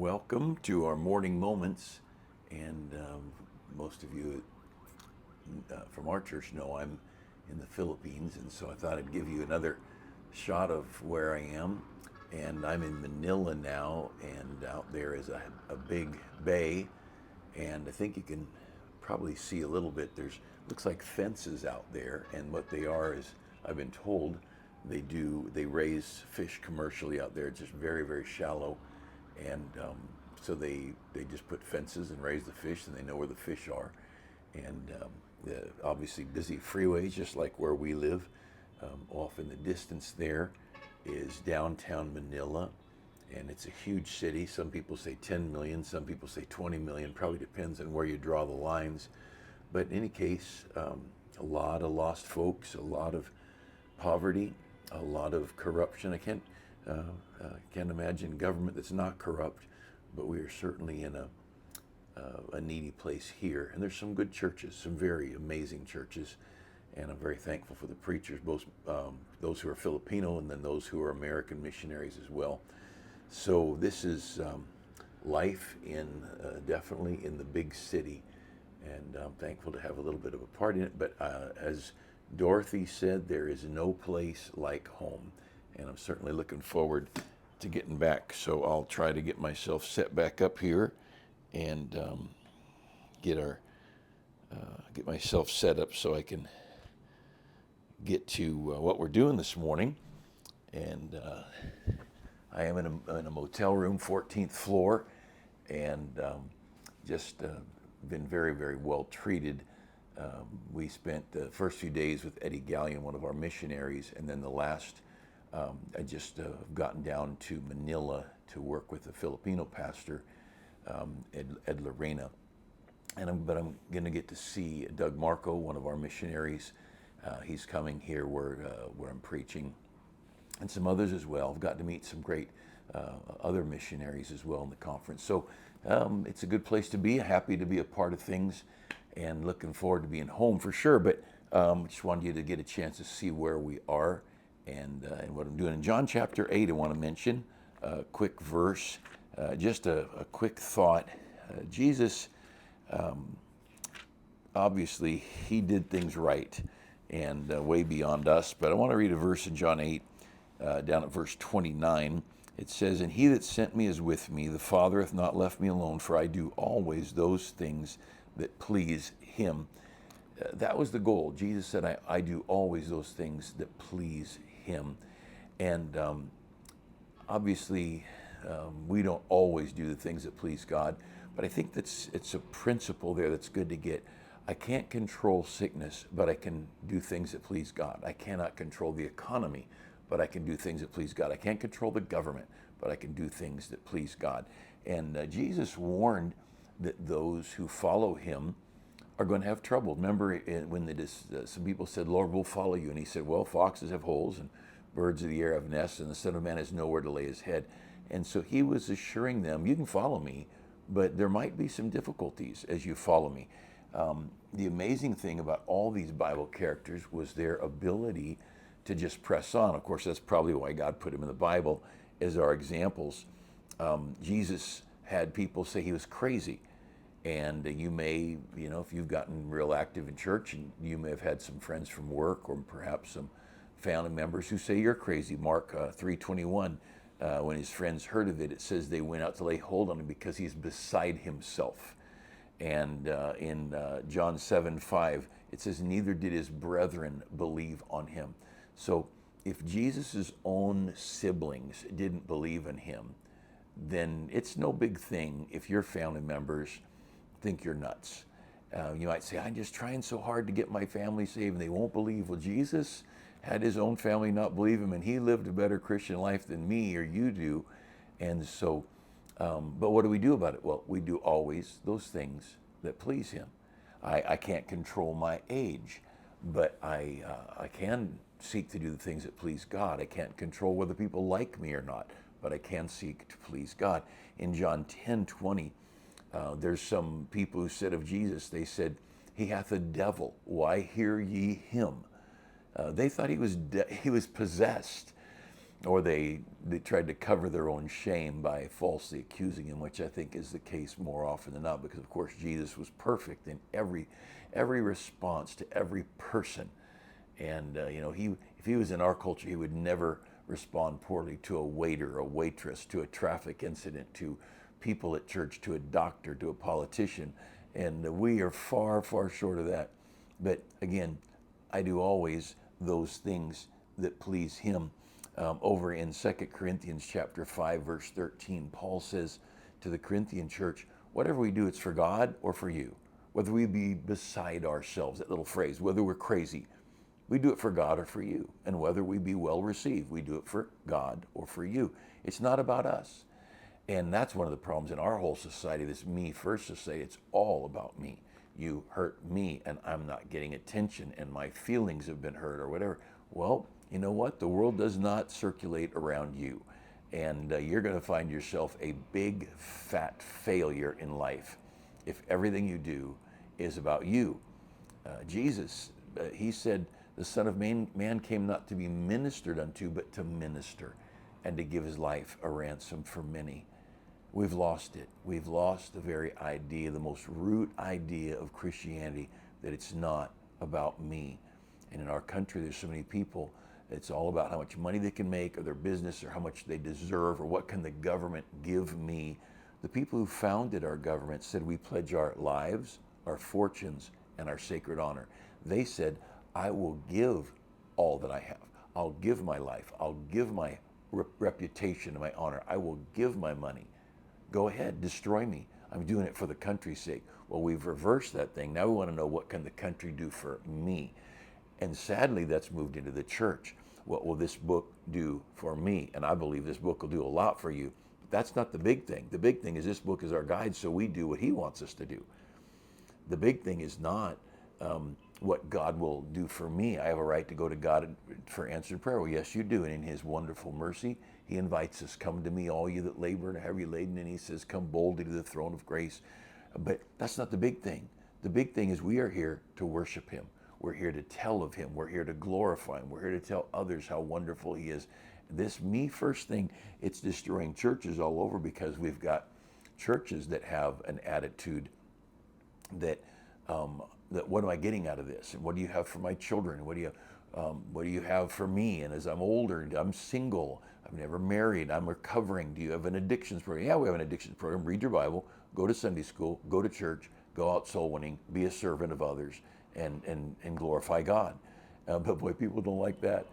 Welcome to our morning moments. And most of you from our church know I'm in the Philippines, and so I thought I'd give you another shot of where I am. And I'm in Manila now, and out there is a big bay, and I think you can probably see a little bit. There's looks like fences out there, and what they are is, I've been told, they raise fish commercially out there. It's just very shallow, and so they just put fences and raise the fish, and they know where the fish are. And obviously busy freeways, just like where we live. Off in the distance there is downtown Manila, and it's a huge city. Some people say 10 million, some people say 20 million, probably depends on where you draw the lines. But in any case, a lot of lost folks, a lot of poverty, a lot of corruption. I can't imagine government that's not corrupt, but we are certainly in a needy place here. And there's some good churches, some very amazing churches, and I'm very thankful for the preachers, both those who are Filipino and then those who are American missionaries as well. So this is life in definitely in the big city, and I'm thankful to have a little bit of a part in it. But as Dorothy said, there is no place like home, and I'm certainly looking forward to getting back. So I'll try to get myself set back up here and get myself set up so I can get to what we're doing this morning. And I am in a motel room, 14th floor, and just been very well treated. We spent the first few days with Eddie Gallion, one of our missionaries, and then the last, I just gotten down to Manila to work with a Filipino pastor, Ed Lorena. But I'm going to get to see Doug Marco, one of our missionaries. He's coming here where I'm preaching, and some others as well. I've got to meet some great other missionaries as well in the conference. So it's a good place to be, happy to be a part of things, and looking forward to being home for sure. But just wanted you to get a chance to see where we are and what I'm doing. In John chapter 8, I want to mention a quick verse, just a quick thought. Jesus, obviously, he did things right and way beyond us. But I want to read a verse in John 8, down at verse 29. It says, "And he that sent me is with me. The Father hath not left me alone, for I do always those things that please him." That was the goal. Jesus said, I do always those things that please him. And obviously, we don't always do the things that please God. But I think it's a principle there that's good to get. I can't control sickness, but I can do things that please God. I cannot control the economy, but I can do things that please God. I can't control the government, but I can do things that please God. And Jesus warned that those who follow him are going to have trouble. Remember when some people said, "Lord, we'll follow you." And he said, "Well, foxes have holes and birds of the air have nests, and the Son of Man has nowhere to lay his head." And so he was assuring them, you can follow me, but there might be some difficulties as you follow me. The amazing thing about all these Bible characters was their ability to just press on. Of course, that's probably why God put them in the Bible as our examples. Jesus had people say he was crazy. And you may, if you've gotten real active in church, and you may have had some friends from work or perhaps some family members who say you're crazy. Mark 3:21, when his friends heard of it, it says they went out to lay hold on him because he's beside himself. And in John 7:5, it says, "Neither did his brethren believe on him." So if Jesus' own siblings didn't believe in him, then it's no big thing if your family members think you're nuts. You might say, "I'm just trying so hard to get my family saved and they won't believe." Well, Jesus had his own family not believe him, and he lived a better Christian life than me or you do. And so, but what do we do about it? Well, we do always those things that please him. I can't control my age, but I can seek to do the things that please God. I can't control whether people like me or not, but I can seek to please God. In John 10:20, there's some people who said of Jesus, they said, "He hath a devil. Why hear ye him?" They thought he was possessed. or they tried to cover their own shame by falsely accusing him, which I think is the case more often than not, because of course Jesus was perfect in every response to every person. And if he was in our culture, he would never respond poorly to a waiter, a waitress, to a traffic incident, to people at church, to a doctor, to a politician. And we are far, far short of that. But again, I do always those things that please him. Over in 2 Corinthians chapter 5, verse 13, Paul says to the Corinthian church, whatever we do, it's for God or for you. Whether we be beside ourselves, that little phrase, whether we're crazy, we do it for God or for you. And whether we be well received, we do it for God or for you. It's not about us. And that's one of the problems in our whole society, this me first society. It's all about me. You hurt me and I'm not getting attention and my feelings have been hurt or whatever. Well, you know what? The world does not circulate around you. And you're going to find yourself a big, fat failure in life if everything you do is about you. Jesus, he said, the Son of Man came not to be ministered unto, but to minister and to give his life a ransom for many. We've lost it. We've lost the very idea, the most root idea of Christianity, that it's not about me. And in our country, there's so many people, it's all about how much money they can make or their business or how much they deserve or what can the government give me. The people who founded our government said we pledge our lives, our fortunes, and our sacred honor. They said, I will give all that I have. I'll give my life. I'll give my reputation and my honor. I will give my money. Go ahead, destroy me. I'm doing it for the country's sake. Well, we've reversed that thing. Now we want to know, what can the country do for me? And sadly, that's moved into the church. What will this book do for me? And I believe this book will do a lot for you. But that's not the big thing. The big thing is this book is our guide, so we do what he wants us to do. The big thing is not what God will do for me. I have a right to go to God for answered prayer. Well, yes, you do. And in his wonderful mercy, he invites us, come to me, all you that labor and are heavy laden. And he says, come boldly to the throne of grace. But that's not the big thing. The big thing is we are here to worship him. We're here to tell of him. We're here to glorify him. We're here to tell others how wonderful he is. This me first thing, it's destroying churches all over, because we've got churches that have an attitude that what am I getting out of this? And what do you have for my children? What do you have for me? And as I'm older, I'm single, I've never married, I'm recovering. Do you have an addictions program? Yeah, we have an addictions program. Read your Bible, go to Sunday school, go to church, go out soul winning, be a servant of others, and glorify God. But boy, people don't like that.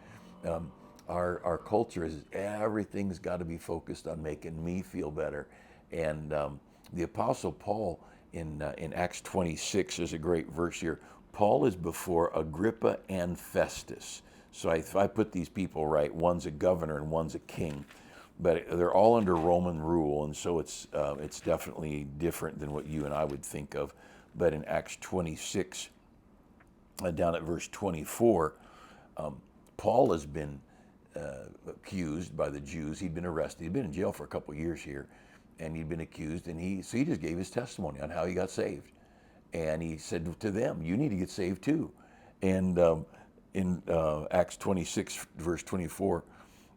Our culture is everything's got to be focused on making me feel better. And the Apostle Paul, in Acts 26, there's a great verse here. Paul is before Agrippa and Festus. So if I put these people right, one's a governor and one's a king, but they're all under Roman rule, and so it's definitely different than what you and I would think of. But in Acts 26, down at verse 24, Paul has been accused by the Jews. He'd been arrested. He'd been in jail for a couple of years here. And he'd been accused, and he just gave his testimony on how he got saved. And he said to them, you need to get saved too. And in Acts 26, verse 24,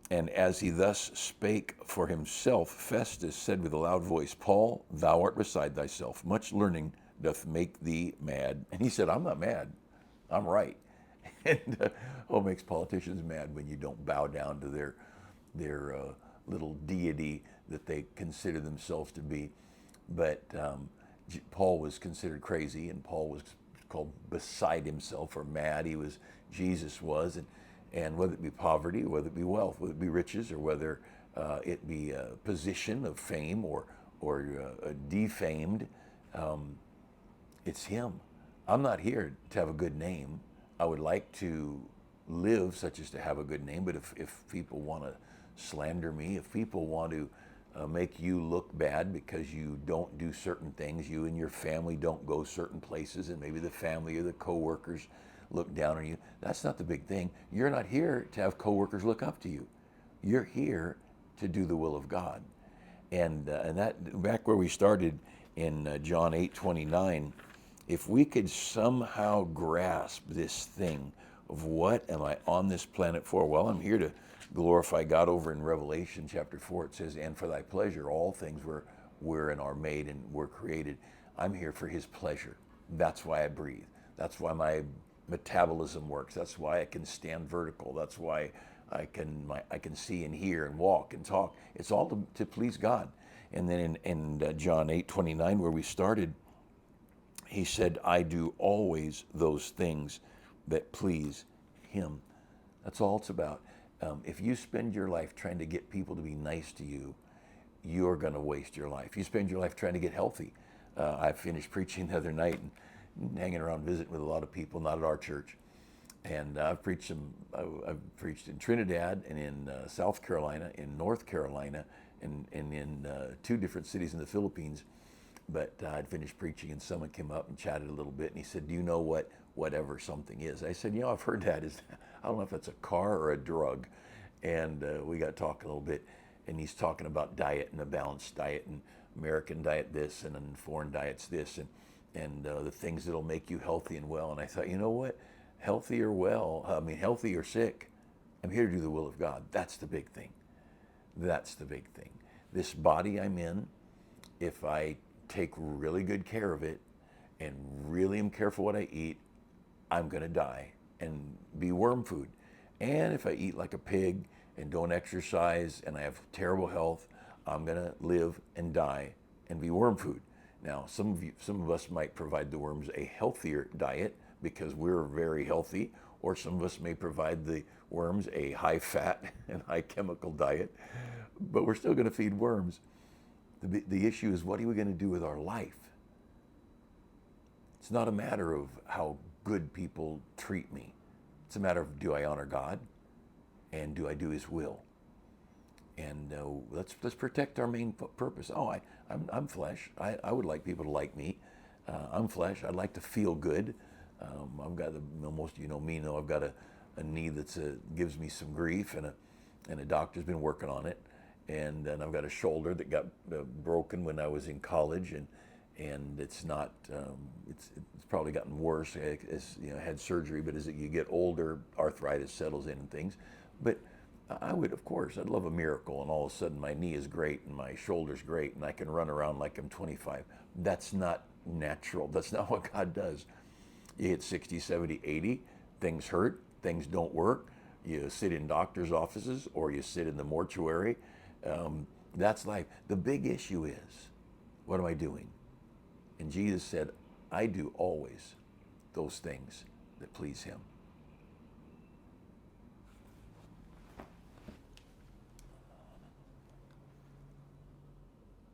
and as he thus spake for himself, Festus said with a loud voice, Paul, thou art beside thyself. Much learning doth make thee mad. And he said, I'm not mad. I'm right. And it makes politicians mad when you don't bow down to their little deity that they consider themselves to be. But Paul was considered crazy, and Paul was called beside himself or mad. Jesus was, and whether it be poverty, whether it be wealth, whether it be riches, or whether it be a position of fame or defamed, it's him. I'm not here to have a good name. I would like to live such as to have a good name, but if people want to slander me, if people want to make you look bad because you don't do certain things, you and your family don't go certain places, and maybe the family or the coworkers look down on you, that's not the big thing. You're not here to have coworkers look up to you. You're here to do the will of God. And that, back where we started in John 8:29, if we could somehow grasp this thing of what am I on this planet for? Well, I'm here to glorify God. Over in Revelation chapter 4, it says, and for thy pleasure all things were and are made and were created. I'm here for his pleasure. That's why I breathe. That's why my metabolism works. That's why I can stand vertical. That's why I can see and hear and walk and talk. It's all to please God. And then in John 8:29, where we started, he said, I do always those things that please him. That's all it's about. If you spend your life trying to get people to be nice to you, you're going to waste your life. You spend your life trying to get healthy. I finished preaching the other night and hanging around visiting with a lot of people, not at our church. And I've preached in Trinidad and in South Carolina, in North Carolina, and in 2 different cities in the Philippines. But I'd finished preaching and someone came up and chatted a little bit and he said, do you know what whatever something is? I said, I've heard that. I don't know if that's a car or a drug. And we got talking a little bit and he's talking about diet and a balanced diet and American diet this and then foreign diets this and the things that'll make you healthy and well. And I thought, you know what? Healthy or sick, I'm here to do the will of God. That's the big thing. That's the big thing. This body I'm in, if I take really good care of it and really am careful what I eat, I'm going to die and be worm food. And if I eat like a pig and don't exercise and I have terrible health, I'm going to live and die and be worm food. Now, some of us might provide the worms a healthier diet because we're very healthy, or some of us may provide the worms a high fat and high chemical diet, but we're still going to feed worms. The issue is, what are we going to do with our life? It's not a matter of how good people treat me. It's a matter of, do I honor God and do I do his will? And let's protect our main purpose. I'm flesh. I would like people to like me. I'm flesh. I'd like to feel good. I've got most of you know me know I've got a knee that's gives me some grief, and a doctor's been working on it. And I've got a shoulder that got broken when I was in college, and it's not it's probably gotten worse as I had surgery. But as you get older, arthritis settles in and things. But I'd love a miracle, and all of a sudden my knee is great and my shoulder's great and I can run around like I'm 25. That's not natural. That's not what God does. You hit 60, 70, 80, things hurt, things don't work. You sit in doctor's offices or you sit in the mortuary. That's life. The big issue is, what am I doing? And Jesus said, I do always those things that please him.